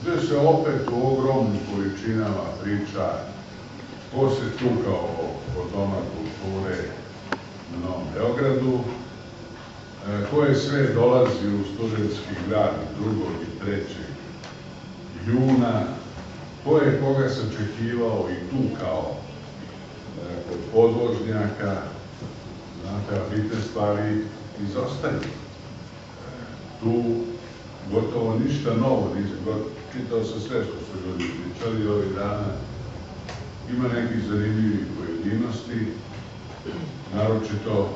gde se opet u ogromnim količinama priča ko se tukao od Doma kulture na Novom Beogradu, ko je sve dolazi u Studentski grad 2. i 3. juna, ko je koga sačekivao i tukao kod podvožnjaka, znate, a bitne stvari izostaju. Tu gotovo ništa novo, čitao sam sve što su ljudi pričali ovih dana, ima nekih zanimljivih pojedinosti, naročito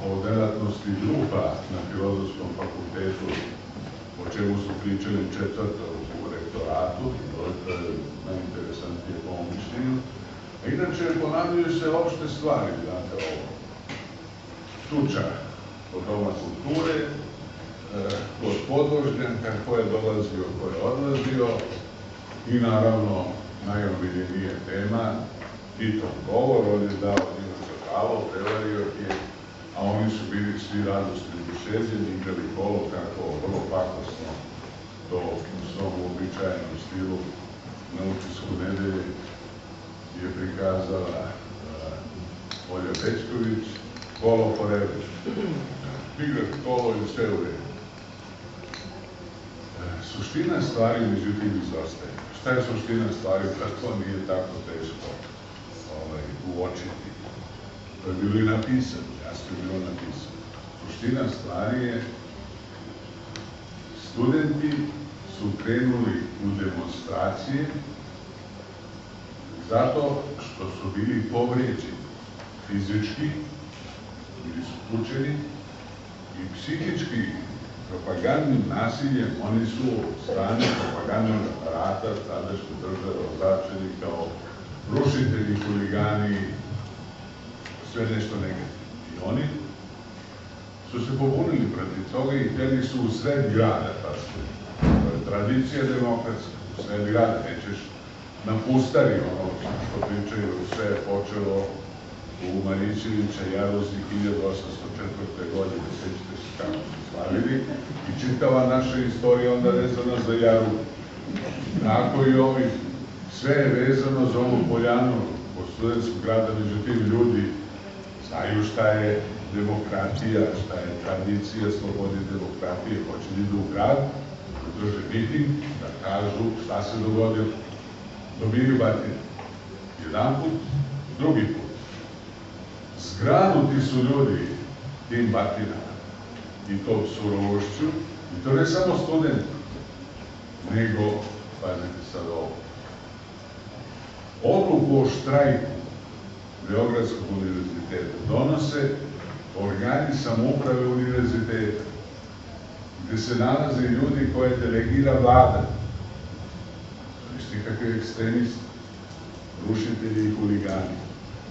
o delatnosti grupa na Filozofskom fakultetu, o čemu su pričali četvrto u rektoratu, to je najinteresantnije po ovom mišljenju. A inače, ponavljaju se opšte stvari, znate, ovo. Tuča od Doma kulture, kod podvožnjaka, ko je dolazio, ko je odlazio, i naravno, najomiljenija tema, Titov govor, on je dao njima za pravo, prevario je, a oni su bili svi radosni dušeđeni, igrali kolo, kako vrlo pakosno to u svom uobičajenom stilu na utisku nedelje je prikazala Olja Bećković, kolo forever. Igrati kolo i sve u redu. Suština stvari, međutim, izostaje. Šta je suština stvari? Pa to nije tako teško uočiti. To je bilo i napisano, jasno je bilo napisano. Suština stvari je, studenti su krenuli u demonstracije zato što su bili povređeni fizički, bili su tučeni i psihički propagandnim nasiljem. Oni su od strane propagandnog aparata tadašnje države označeni kao rušitelji, huligani, sve nešto negativno. I oni su se pobunili protiv toga i hteli su u sred grada, to je tradicija demokratska, u sred grada, nećeš na pustari, ono što pričaju, sve je počelo u Marićevića Jaruzi 1804. godine, sećate se kako su slavili, i čitava naša istorija onda vezana za Jaru. Tako i ovi, sve je vezano za ovu poljanu od Studentskog grada, međutim ljudi znaju šta je demokratija, šta je tradicija, slobode demokratije, hoće da idu u grad, da drže miting, da kažu šta se dogodilo. Dobili batine. Jedan put, drugi put. Zgranuti su ljudi tim batinama i tom surovošću, i to ne samo studenti, nego, pazite sad ovo, odluku o štrajku Beogradskog univerziteta donose organi samouprave univerziteta, gde se nalaze ljudi koje delegira vlada. Ništa nikakve ekstremisti, rušitelji i huligani,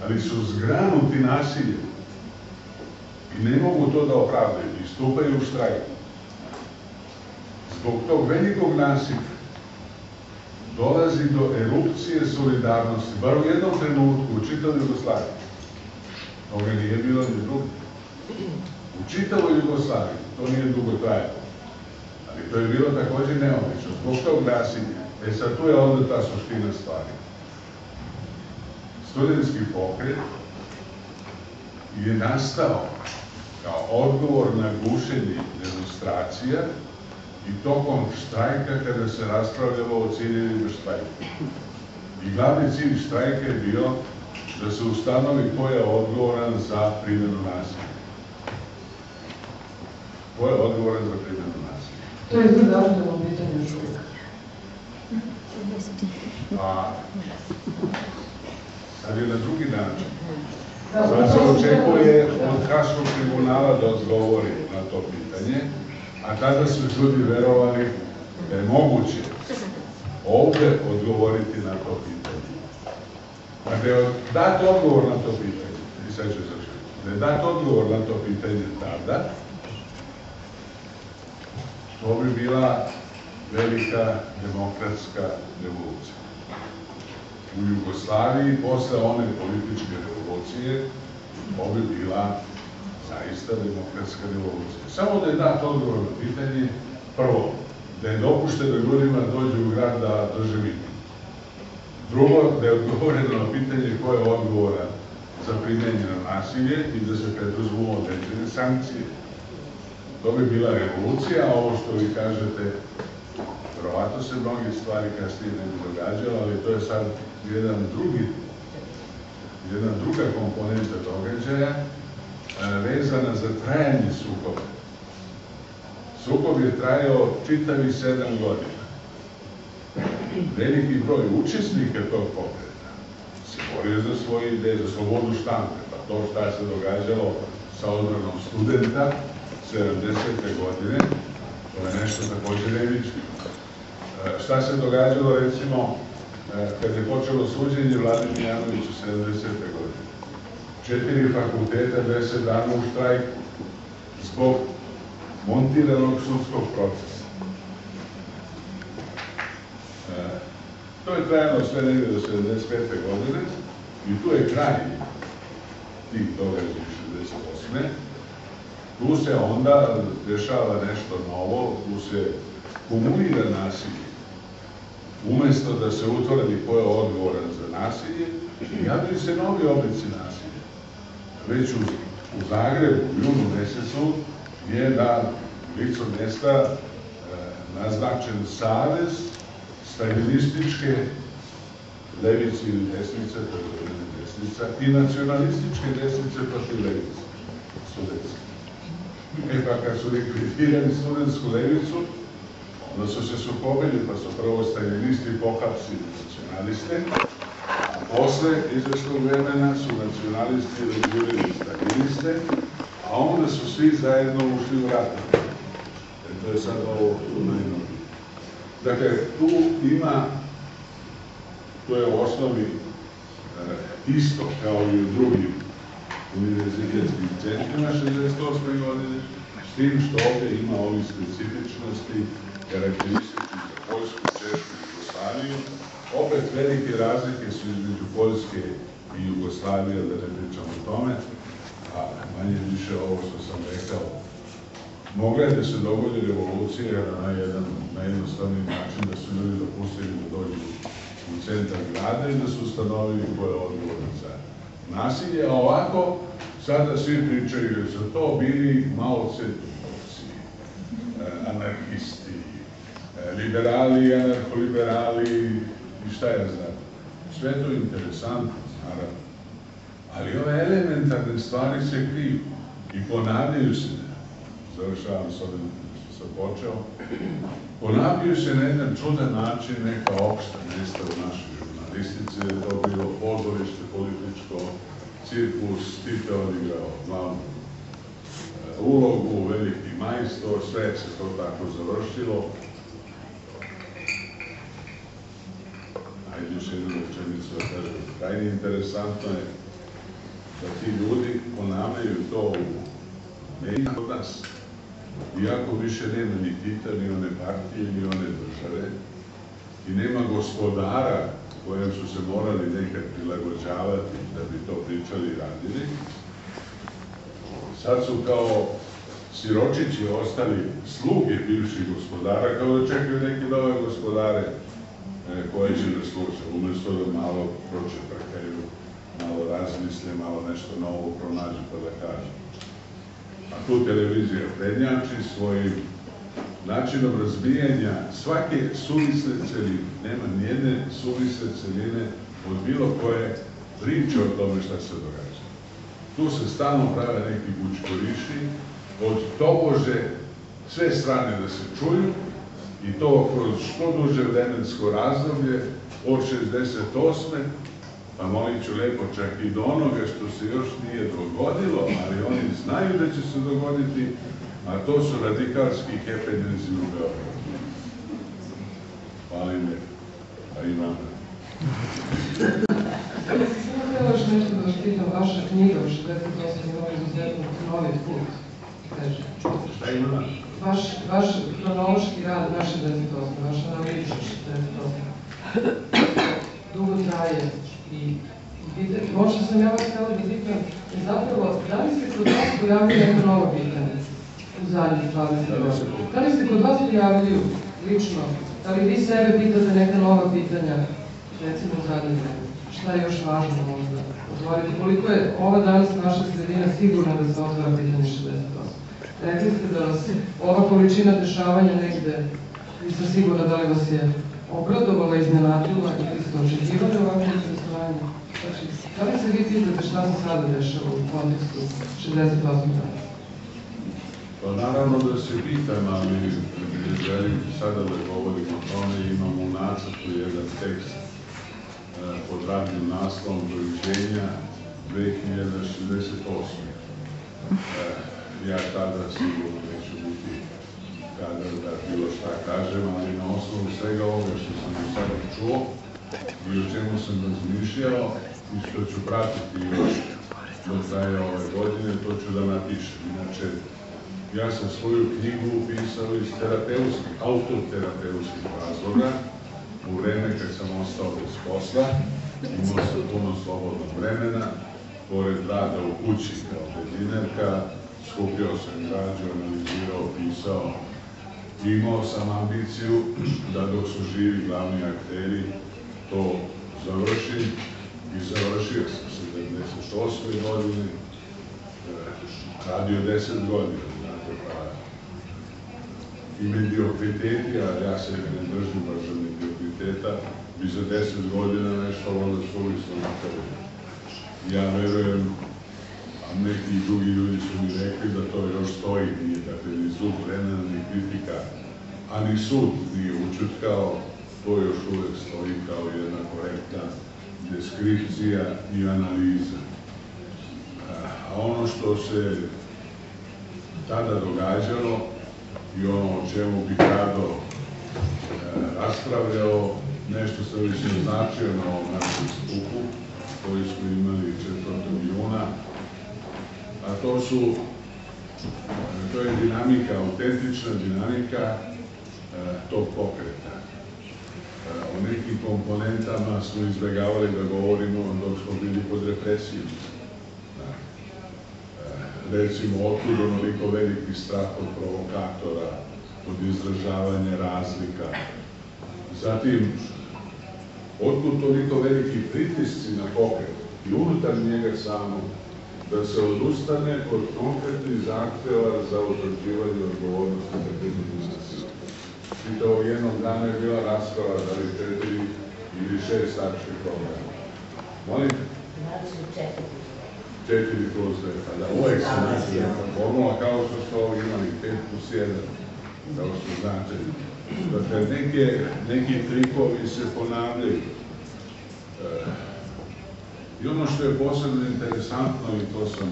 ali su zgranuti nasiljem i ne mogu to da opravdaju i stupaju u štrajk. Zbog tog velikog nasilja dolazi do erupcije solidarnosti, bar u jednom trenutku, u čitavoj Jugoslaviji. Toga nije bilo ni drugo. U čitavoj Jugoslaviji, to nije dugo trajalo, ali to je bilo takođe neobično, zbog tog nasilja. Sad tu je onda ta suština stvari. Studentski pokret je nastao kao odgovor na gušenje demonstracija i tokom štrajka kada se raspravljalo o ciljevima štrajka. I glavni cilj štrajka je bio da se ustanovi ko je odgovoran za primjenu nasilja. Ko je odgovoran za primjenu nasilja? To je vrlo aktualno pitanje još uvijek. A sad je na drugi način. Sad se očekuje od Haškog tribunala da odgovori na to pitanje, a tada su ljudi verovali da je moguće ovde odgovoriti na to pitanje. Da je dat odgovor na to pitanje, i sad ću završiti, da je dat odgovor na to pitanje tada, to bi bila velika demokratska revolucija. U Jugoslaviji, posle one političke revolucije, ovo bi bila zaista demokratska revolucija. Samo da je dat odgovor na pitanje, prvo, da je dopušteno ljudima dođu u grad da drže miting. Drugo, da je odgovoreno na pitanje ko je odgovoran za primenjeno nasilje i da se preduzmu određene sankcije. To bi bila revolucija, a ovo što vi kažete, verovatno se mnogi stvari kasnije ne bi događalo, ali to je sad jedna druga komponenta događaja vezana za trajanje sukoba. Sukob je trajao čitavi 7 godina. Veliki broj učesnika tog pokreta se borio za svoje ideje, za slobodu štampe, pa to šta se događalo sa odbranom studenta 70. godine, to je nešto takođe nevično. Šta se događalo, recimo, kad je počelo suđenje Vladimir Janoviću 70. godine. 4 fakulteta 10 dana u štrajku zbog montiranog sudskog procesa. To je trajalo sve negde do 75. godine i tu je kraj tih događaja 68. Tu se onda dešava nešto novo, tu se kumulira nasilje. Umesto da se utvrdi ko je odgovoran za nasilje, javljaju se novi oblici nasilja. Već u Zagrebu, u junu mesecu, je na licu mesta naznačen savez staljinističke levice ili desnice, desnica, i nacionalističke desnice protiv levice, studentske. Pa kad su likvidirali studentsku levicu, onda su se sukobili, pa su prvo staljinisti pohapsili nacionaliste, a posle izvesnog vremena su nacionalisti likvidirali staljiniste, a onda su svi zajedno ušli u rat. To je sad ovo najnovije. Dakle, tu ima, to je u osnovi isto kao i u drugim univerzitetskim centrima 68. godine, s tim što ovde ima ovih specifičnosti karakteristični za Poljsku, Češku i Jugoslaviju. Opet velike razlike su između Poljske i Jugoslavije, da ne pričamo o tome, a manje više ovo što sam rekao. Mogla je da se dogodi revolucija na jedan najjednostavniji način, da su ljudi dopustili da dođu u centar grada i da su ustanovili ko je odgovoran za nasilje, a ovako sada svi pričaju da su to bili Mao Tse-tungovci, anarhisti, liberali, anarcho-liberali i šta ja znam. Sve to je interesantno, naravno. Ali ove elementarne stvari se kriju i ponavljaju se, završavam s ovim što sam počeo, ponavljaju se na jedan čudan način neka opšta mesta u našoj žurnalistici, da je to bilo pozorište političko, cirkus, Tito odigrao glavnu ulogu, veliki majstor, sve se to tako završilo. Ajde još jednu rečenicu da kažem, krajnje interesantno je da ti ljudi ponavljaju to u medijima kod nas. Iako više nema ni Tita, ni one partije, ni one države, i nema gospodara kojem su se morali nekad prilagođavati da bi to pričali i radili, sad su kao siročići ostali sluge bivših gospodara, kao da čekaju neke nove gospodare koje će da služe, umesto da malo pročeprkaju, malo razmisle, malo nešto novo pronađu pa da kažu. A tu televizija prednjači svojim načinom razbijanja svake suvisle celine. Nema nijedne suvisle celine od bilo koje priče o tome šta se događa. Tu se stalno prave neki bučkoriši, od tobože sve strane da se čuju, i to kroz što duže vremensko razdoblje, od 68. pa molit ću lepo čak i do onoga što se još nije dogodilo, ali oni znaju da će se dogoditi, a to su radikalski happenings u Beogradu. Hvala im lijepo. A i vama. Samo htjela još nešto da vas pitam, vaša knjiga u 68. ima izuzetno novi put, kaže. Šta ima? Vaš kronološki rad naše 68. vaša analiza 68. dugo traje i možda sam ja vas htjela da pitam, zapravo, da li se kod vas pojavljaju neko novo pitanje u zadnjih 20 godina? Da li se kod vas pojavljaju lično, da li vi sebe pitate neka nova pitanja, recimo u zadnje vreme? Šta je još važno možda otvoriti? Koliko je ova danas naša sredina sigurna da se otvara pitanje 68? Rekli ste da vas ova količina dešavanja negde, nisam sigurna da li vas je obradovala, iznenadila ili ste očekivali ovako interesovanje? Znači, da li se vi pitate šta se sada dešava u kontekstu 68 dana? Pa naravno da se pitam, ali ne želim sada da govorim o tome. Imamo u nacrtu jedan tekst pod radnim naslovom Doviđenja 2068. Ja tada sigurno neću biti kadar da bilo šta kažem, ali na osnovu svega ovoga što sam do sada čuo i o čemu sam razmišljao i što ću pratiti još do kraja ove godine, to ću da napišem. Inače, ja sam svoju knjigu upisao iz autoterapeutskih razloga, u vreme kad sam ostao bez posla, imao sam puno slobodnog vremena, pored rada u kući kao bedinarka, skupio sam građu, analizirao, pisao. Imao sam ambiciju da dok su živi glavni akteri to završim i završio sam 78. godine, radio 10 godina, znate, pa i mediokriteti, a ja se ne držim baš za mediokriteta, bi za 10 godina nešto onda suvislo napravili. Ja verujem, a neki drugi ljudi su mi rekli da to još stoji, nije dakle ni zub vremena, ni kritika, a ni sud nije učutkao, to još uvek stoji kao jedna korektna deskripcija i analiza. A ono što se tada događalo i ono o čemu bih rado raspravljao, nešto sam već naznačio na ovom našem skupu koji smo imali 4. juna, a to je dinamika, autentična dinamika tog pokreta. O nekim komponentama smo izbjegavali da govorimo dok smo bili pod represijom. Recimo, otkud onoliko veliki strah od provokatora, od izražavanja razlika. Zatim, otkud toliko veliki pritisci na pokret i unutar njega samo, da se odustane od konkretnih zahteva za utvrđivanje odgovornosti za kriminalizaciju. Čitavog jednog dana je bila rasprava da li 4 ili 6 tačnih programa. Molim? 4 plus 2, pa da uvek se naći formula kao što su ovo imali 5 plus 1, kao što znate. Dakle, neki trikovi se ponavljaju. I ono što je posebno interesantno, i to sam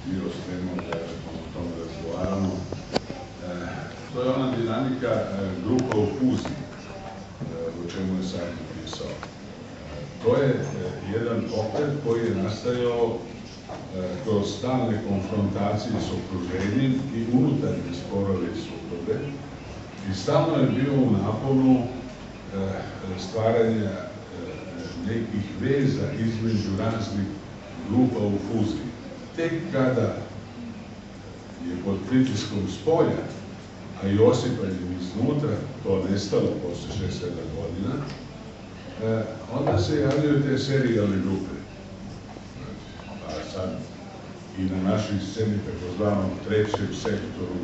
bio spremao da o tome razgovaramo, to je ona dinamika grupa u fuziji, o čemu je sad napisao. To je jedan pokret koji je nastajao kroz stalne konfrontacije s okruženjem i unutarnje sporove i sukobe i stalno je bio u naponu stvaranja nekih veza između raznih grupa u fuziji. Tek kada je pod pritiskom spolja, a i osipanjem iznutra, to nestalo posle 6-7 godina, onda se javljaju te serijalne grupe. Pa sad i na našoj sceni, takozvanom trećem sektoru,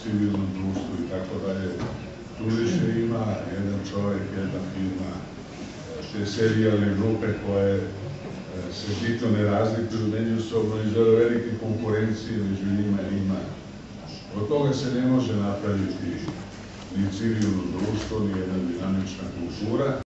civilnom društvu i tako dalje, tu više ima jedan čovjek, jedna firma, te serijalne grupe koje se bitno ne razlikuju međusobno i zbog velike konkurencije među njima ima. Od toga se ne može napraviti ni civilno društvo, ni jedna dinamična kultura.